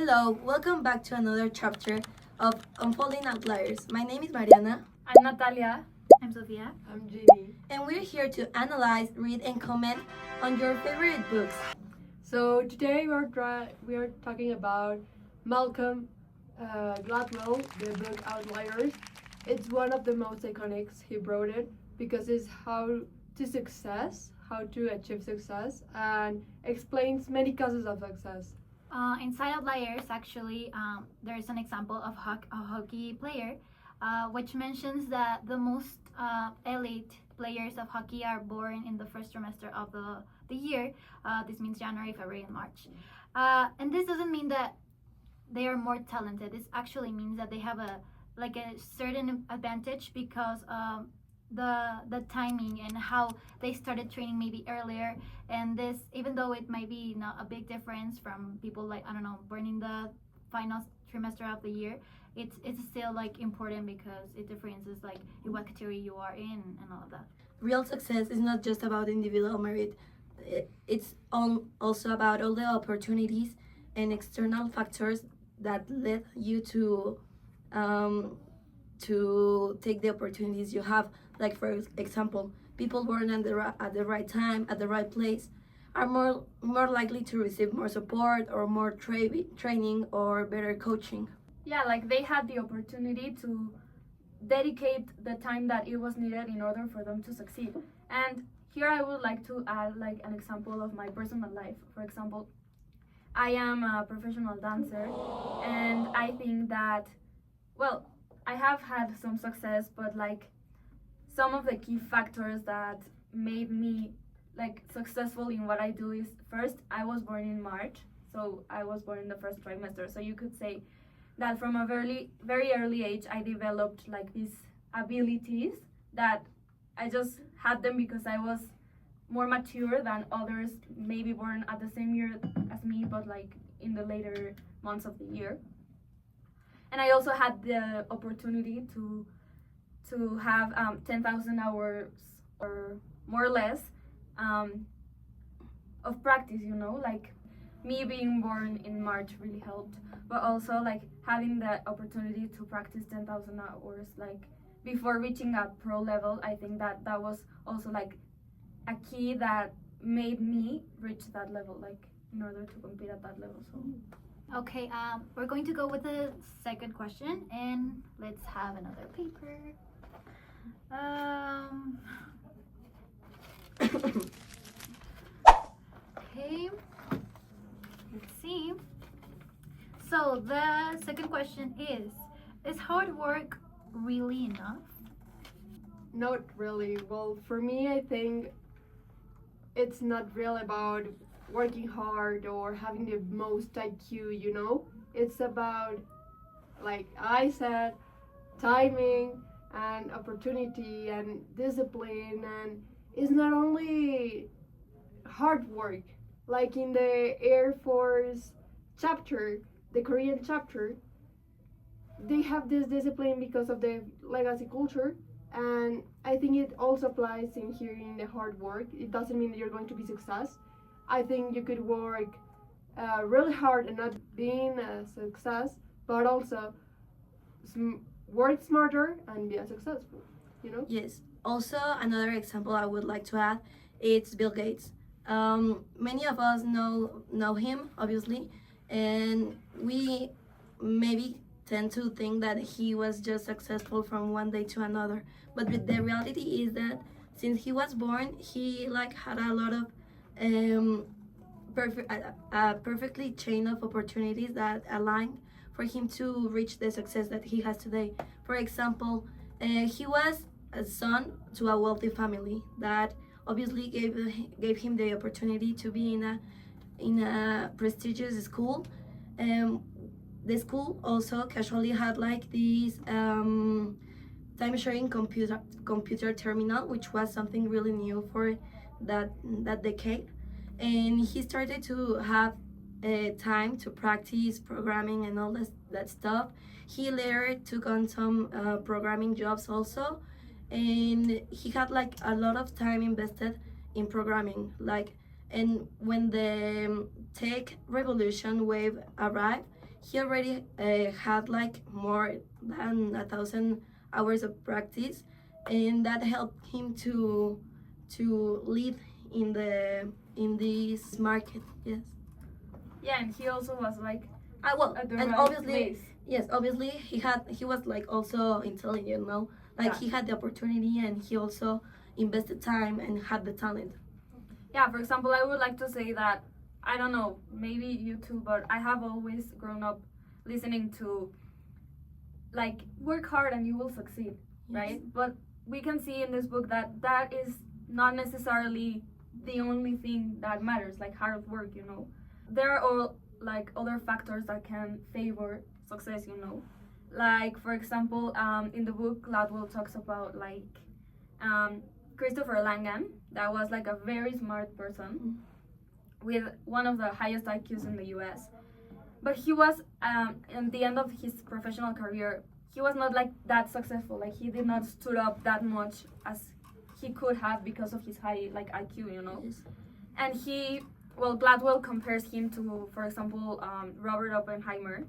Hello, welcome back to another chapter of Unfolding Outliers. My name is Mariana. I'm Natalia. I'm Sofía. I'm Ginny. And we're here to analyze, read, and comment on your favorite books. So today we are talking about Malcolm Gladwell, the book Outliers. It's one of the most iconic. He wrote it because it's how to achieve success, and explains many causes of success. Inside Outliers, actually, there is an example of a hockey player, which mentions that the most elite players of hockey are born in the first trimester of the year. This means January, February, and March. And this doesn't mean that they are more talented. This actually means that they have a certain advantage because the timing and how they started training maybe earlier. And this, even though it might be not a big difference from people born in the final trimester of the year, it's still important because it differences in what category you are in and all of that. Real success is not just about individual merit. It's also about all the opportunities and external factors that led you to take the opportunities you have. Like, for example, people born at the right time, at the right place, are more likely to receive more support or more training or better coaching. Yeah, they had the opportunity to dedicate the time that it was needed in order for them to succeed. And here I would like to add an example of my personal life. For example, I am a professional dancer, and I think that, well, I have had some success, but some of the key factors that made me successful in what I do is, first, I was born in March, so I was born in the first trimester. So you could say that from a very early age I developed these abilities that I just had them because I was more mature than others, maybe born at the same year as me, but in the later months of the year. And I also had the opportunity to have 10,000 hours or more or less of practice, me being born in March really helped, but also having the opportunity to practice 10,000 hours before reaching a pro level. I think that was also a key that made me reach that level, in order to compete at that level. So Okay, we're going to go with the second question, and let's have another paper. Okay, let's see. So the second question is hard work really enough? Not really. Well, for me, I think it's not really about working hard or having the most IQ, It's about, like I said, timing and opportunity and discipline, and it's not only hard work. Like in the Air Force chapter, the Korean chapter, they have this discipline because of the legacy culture, and I think it also applies in here in the hard work. It doesn't mean that you're going to be success. I think you could work really hard and not being a success, but also work smarter and be a successful, Yes. Also, another example I would like to add is Bill Gates. Many of us know him, obviously, and we maybe tend to think that he was just successful from one day to another. But the reality is that since he was born, he had a lot of perfectly chain of opportunities that aligned for him to reach the success that he has today. For example, he was a son to a wealthy family that obviously gave him the opportunity to be in a prestigious school. The school also casually had this time sharing computer terminal, which was something really new for that decade. And he started to have time to practice programming and all that stuff. He later took on some programming jobs also, and he had a lot of time invested in programming. And when the tech revolution wave arrived, he already had like more than 1,000 hours of practice, and that helped him to lead in this market. Yes. Yeah, and he also was like Well, at the and right obviously, place. yes, obviously he was like also intelligent, no? Like Yeah. he had the opportunity and he also invested time and had the talent. Yeah, for example, I would like to say that, I don't know, maybe you too, but I have always grown up listening to, like, work hard and you will succeed, right? But we can see in this book that that is not necessarily the only thing that matters, like hard work, you know. There are all like other factors that can favor success, you know. Like, for example, in the book, Gladwell talks about like Christopher Langan, that was like a very smart person with one of the highest IQs in the US. But he was, at the end of his professional career, he was not like that successful. Like, he did not stood up that much as he could have because of his high like IQ, you know. Yes. And Gladwell compares him to, for example, Robert Oppenheimer.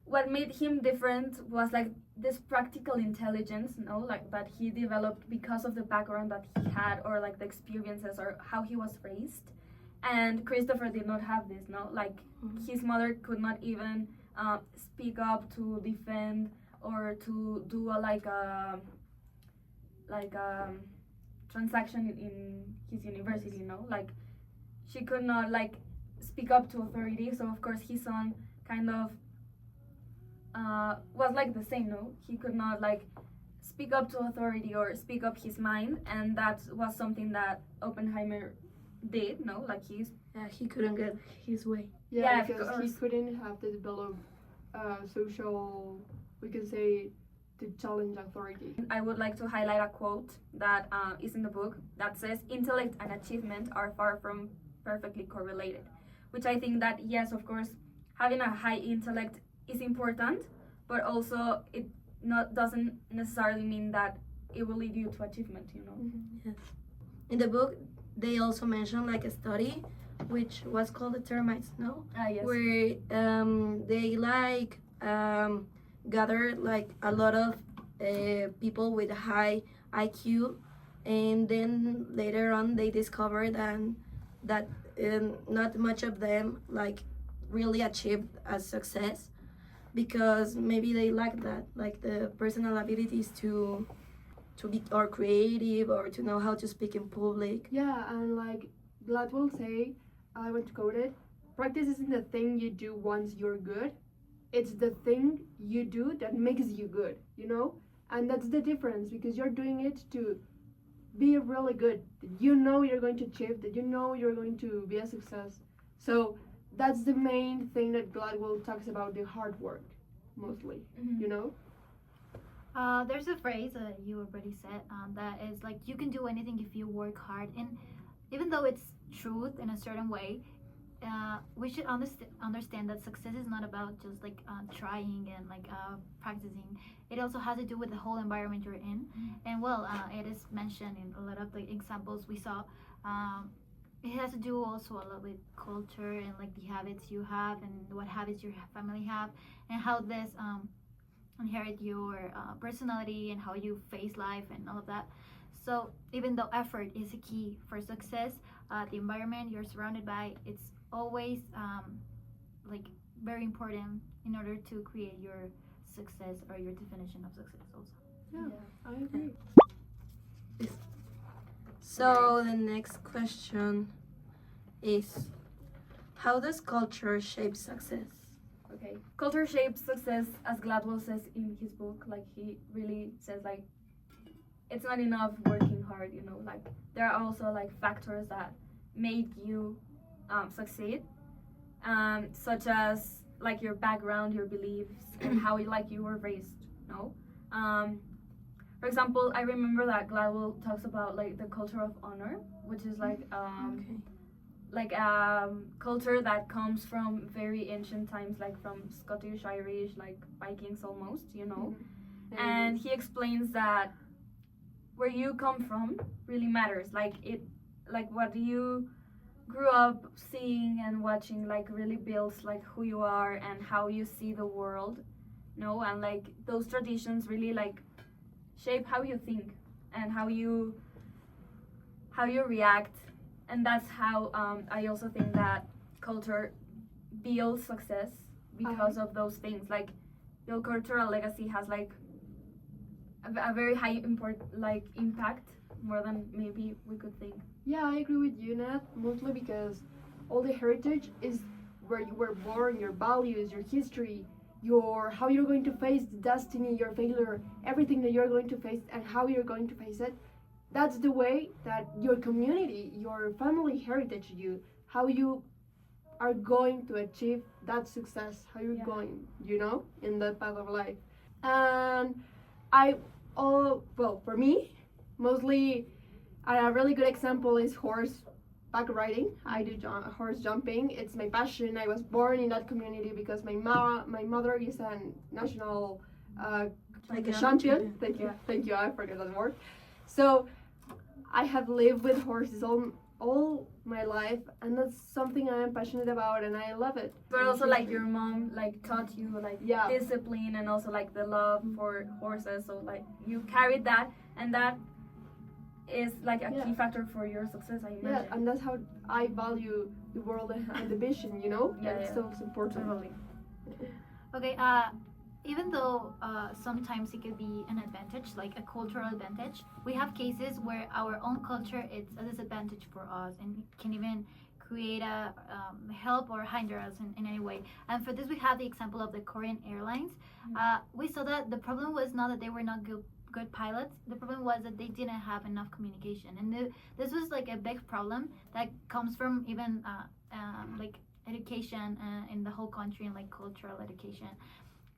What made him different was like this practical intelligence, you know, like that he developed because of the background that he had, or like the experiences or how he was raised. And Christopher did not have this, no, like his mother could not even speak up to defend or to do a transaction in his university, you know, like she could not like speak up to authority. So of course his son kind of was like the same, no, he could not like speak up to authority or speak up his mind, and that was something that Oppenheimer did, no, like he couldn't get his way. Yeah, of because he course. couldn't have to develop social, we can say, to challenge authority. I would like to highlight a quote that is in the book that says, "Intellect and achievement are far from perfectly correlated," which I think that, yes, of course, having a high intellect is important, but also it doesn't necessarily mean that it will lead you to achievement, you know. Yes. In the book, they also mention like a study, which was called the termites, no? Yes. Where they like gather like a lot of people with high IQ, and then later on they discovered that not much of them like really achieved a success, because maybe they lack that, like the personal abilities to be or creative or to know how to speak in public. Yeah, and like Gladwell say, I want to quote it, practice isn't the thing you do once you're good, it's the thing you do that makes you good, you know? And that's the difference, because you're doing it to be really good, that you know you're going to achieve, that you know you're going to be a success. So that's the main thing that Gladwell talks about, the hard work, mostly, you know? There's a phrase that you already said that is like, you can do anything if you work hard. And even though it's truth in a certain way, we should understand that success is not about just like trying and like practicing. It also has to do with the whole environment you're in. And it is mentioned in a lot of the examples we saw. It has to do also a lot with culture and like the habits you have and what habits your family have, and how this inherit your personality and how you face life and all of that. So even though effort is a key for success, the environment you're surrounded by, it's always like very important in order to create your success or your definition of success also. Yeah, I agree. So the next question is, how does culture shape success? Okay. Culture shapes success, as Gladwell says in his book. Like, he really says, like, it's not enough working hard, you know. Like, there are also, like, factors that make you succeed, such as, like, your background, your beliefs, and how you were raised, you know. For example, I remember that Gladwell talks about, like, the culture of honor, which is, like, culture that comes from very ancient times, like from Scottish, Irish, like Vikings almost, you know. And he explains that where you come from really matters. Like what you grew up seeing and watching like really builds like who you are and how you see the world, no, and like those traditions really like shape how you think and how you react, and that's how I also think that culture builds success because of those things. Like your cultural legacy has like a very high impact, more than maybe we could think. Yeah, I agree with you, Nat, mostly because all the heritage is where you were born, your values, your history, your how you're going to face the destiny, your failure, everything that you're going to face and how you're going to face it. That's the way that your community, your family heritage you, how you are going to achieve that success, how you're going, in that path of life. And for me, mostly a really good example is horseback riding. I do horse jumping. It's my passion. I was born in that community because my mother is a national champion. Thank you. I forgot that word. So I have lived with horses all my life, and that's something I am passionate about, and I love it. But also like your mom like taught you like discipline and also like the love for horses, so like you carried that, and that is like a key factor for your success, I imagine. Yeah, and that's how I value the world and the vision, That's so important. Totally. Okay, even though sometimes it could be an advantage, like a cultural advantage, we have cases where our own culture is a disadvantage for us and can even create a help or hinder us in any way. And for this, we have the example of the Korean Airlines. We saw that the problem was not that they were not good pilots. The problem was that they didn't have enough communication, and this was like a big problem that comes from even like education in the whole country, and like cultural education.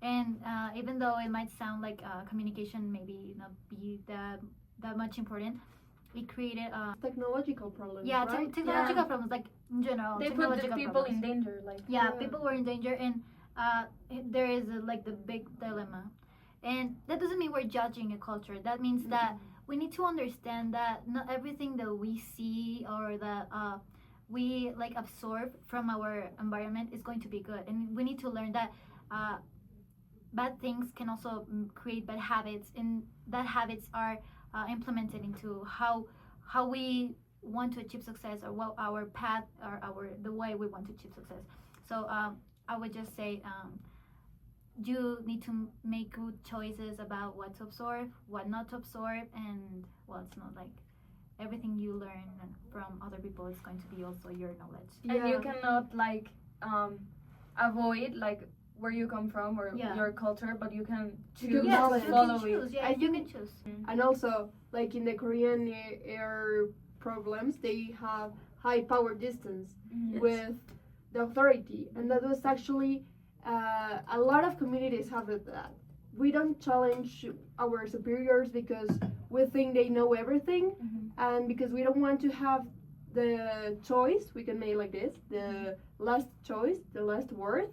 And even though it might sound like communication maybe not be that much important, it created technological problems. Yeah, right? technological problems, like in general. They put the people in danger, like people were in danger, and there is like the big dilemma. And that doesn't mean we're judging a culture. That means that we need to understand that not everything that we see or that we like absorb from our environment is going to be good, and we need to learn that bad things can also create bad habits, and that habits are implemented into how we want to achieve success, or what our path or the way we want to achieve success. So I would just say you need to make good choices about what to absorb, what not to absorb, and well, it's not like everything you learn from other people is going to be also your knowledge. And you cannot like avoid like where you come from or your culture, but you can choose to follow it. Yeah, you can choose. And also, like in the Korean air problems, they have high power distance with the authority, and that was actually a lot of communities have that. We don't challenge our superiors because we think they know everything, and because we don't want to have the choice, we can make like this, the last choice, the last word,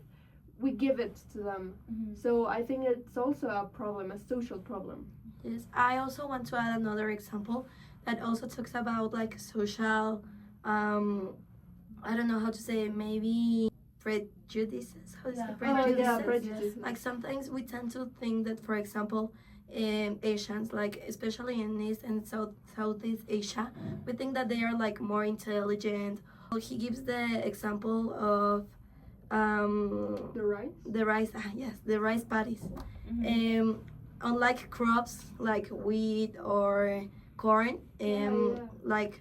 we give it to them. So I think it's also a problem, a social problem. Yes, I also want to add another example that also talks about like social, I don't know how to say it, maybe prejudices. How is it? Prejudices. Like sometimes we tend to think that, for example, Asians, like especially in East and Southeast Asia, we think that they are like more intelligent. He gives the example of the rice the rice paddies. Unlike crops like wheat or corn, like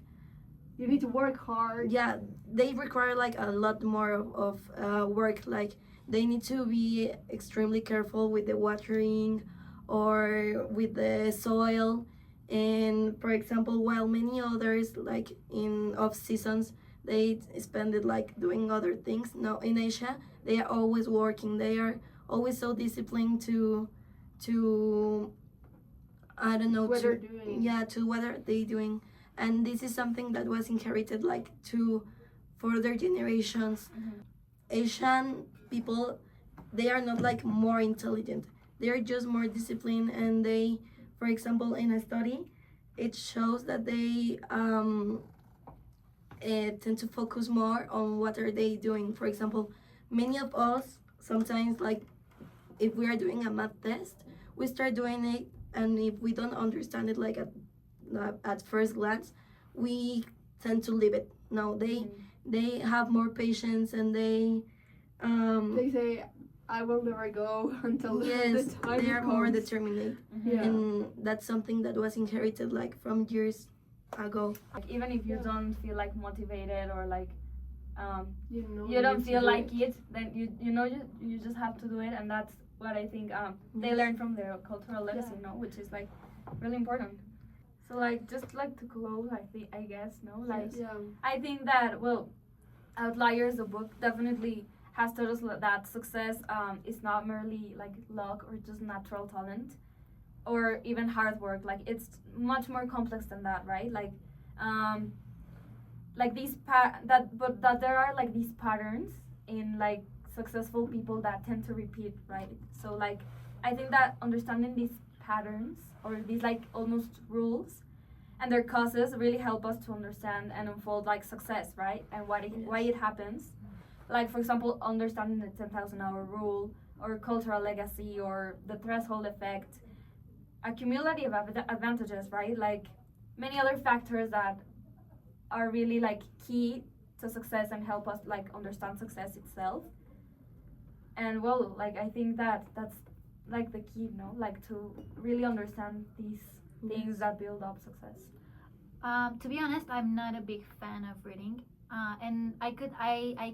you need to work hard. Yeah, they require like a lot more of work. Like they need to be extremely careful with the watering or with the soil. And for example, while many others like in off seasons they spend it like doing other things. No, in Asia they are always working. They are always so disciplined to I don't know, what they're doing. To what are they doing. And this is something that was inherited like to further generations. Asian people, they are not like more intelligent. They are just more disciplined, and they, for example, in a study, it shows that they tend to focus more on what are they doing. For example, many of us sometimes, like, if we are doing a math test, we start doing it, and if we don't understand it like at first glance, we tend to leave it. No, they have more patience, and they say, I will never go until yes, the time they are more comes. determined, Yeah. and that's something that was inherited like from years ago. Like even if you don't feel like motivated or like you You don't need to feel do like it, then you just have to do it, and that's what I think they learn from their cultural legacy, which is like really important. So like just like to close, I guess like Yeah. I think that Outliers, the book, definitely has taught us that success is not merely like luck or just natural talent or even hard work. Like it's much more complex than that, right? Like these but there are like these patterns in like successful people that tend to repeat, right? So like I think that understanding these patterns or these like almost rules and their causes really help us to understand and unfold like success, right? And why it happens. Like for example, understanding the 10,000 hour rule or cultural legacy or the threshold effect, accumulative advantages, right? Like many other factors that are really like key to success and help us like understand success itself. And like I think that's like the key, like to really understand these things that build up success. To be honest, I'm not a big fan of reading, and I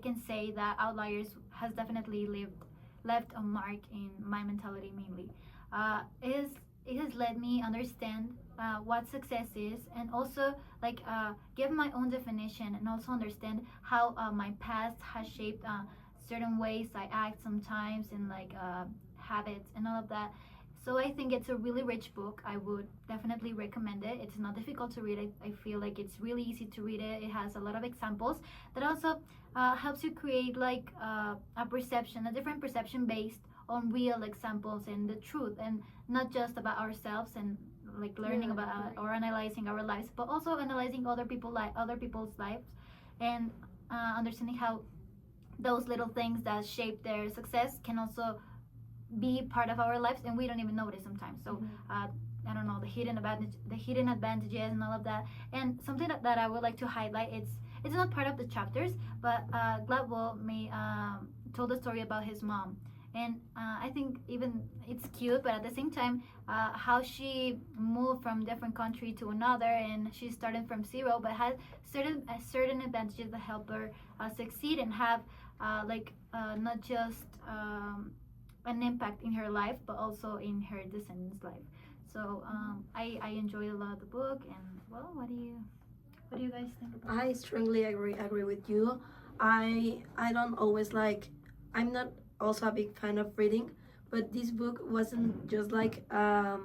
can say that Outliers has definitely left a mark in my mentality mainly. It has let me understand what success is, and also like give my own definition, and also understand how my past has shaped certain ways I act sometimes, and like habits and all of that. So I think it's a really rich book. I would definitely recommend it. It's not difficult to read. I feel like it's really easy to read it. It has a lot of examples that also helps you create like a different perception based on real examples and the truth, and not just about ourselves and like learning about or analyzing our lives, but also analyzing other people's lives, and understanding how those little things that shape their success can also be part of our lives, and we don't even notice sometimes. So I don't know, the hidden advantages and all of that. And something that I would like to highlight, it's not part of the chapters, but Gladwell told a story about his mom, and I think even it's cute, but at the same time how she moved from different country to another, and she started from zero, but had certain advantages that help her succeed and have not just an impact in her life, but also in her descendants' life. So I enjoyed a lot of the book. And what do you guys think about it? I strongly agree with you. I don't always like. I'm not also a big fan of reading, but this book wasn't just like a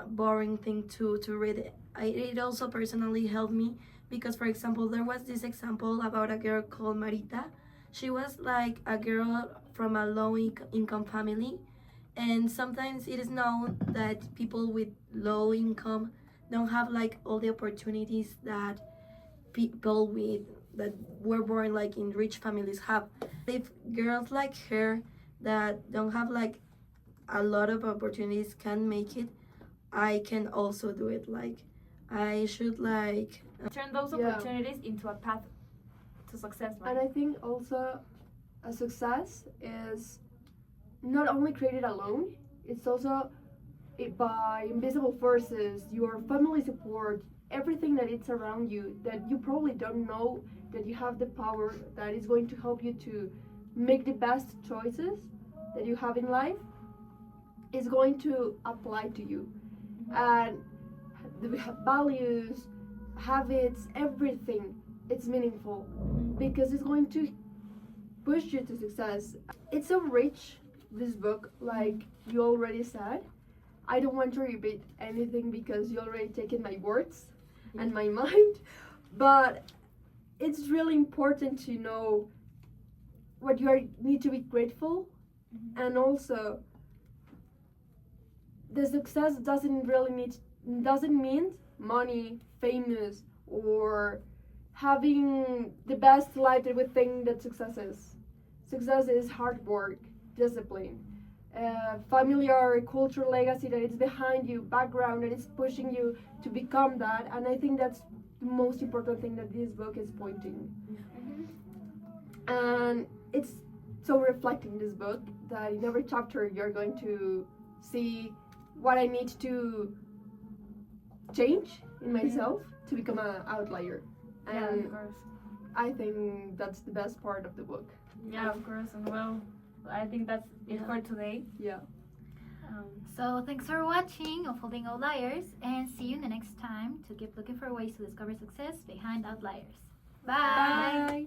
boring thing to read. It also personally helped me because, for example, there was this example about a girl called Marita. She was like a girl from a low income family, and sometimes it is known that people with low income don't have like all the opportunities that people that were born like in rich families have. If girls like her that don't have like a lot of opportunities can make it, I can also do it. Like I should like turn those opportunities into a path to success, right? And I think also a success is not only created alone, it's also by invisible forces, your family support, everything that is around you that you probably don't know that you have the power that is going to help you to make the best choices that you have in life is going to apply to you. And the values, habits, everything, it's meaningful because it's going to push you to success. It's so rich, this book, like you already said. I don't want to repeat anything because you already taken my words and my mind, but it's really important to know what you need to be grateful, and also the success doesn't mean money, famous, or having the best life that we think that success is. Success is hard work, discipline, familiar cultural legacy that is behind you, background that is pushing you to become that. And I think that's the most important thing that this book is pointing. And it's so reflecting this book that in every chapter you're going to see what I need to change in myself to become an outlier. Yeah, And of course. I think that's the best part of the book. Yeah, of course. And well, I think that's it for today. Yeah. So thanks for watching Unfolding Outliers, and see you in the next time to keep looking for ways to discover success behind outliers. Bye. Bye.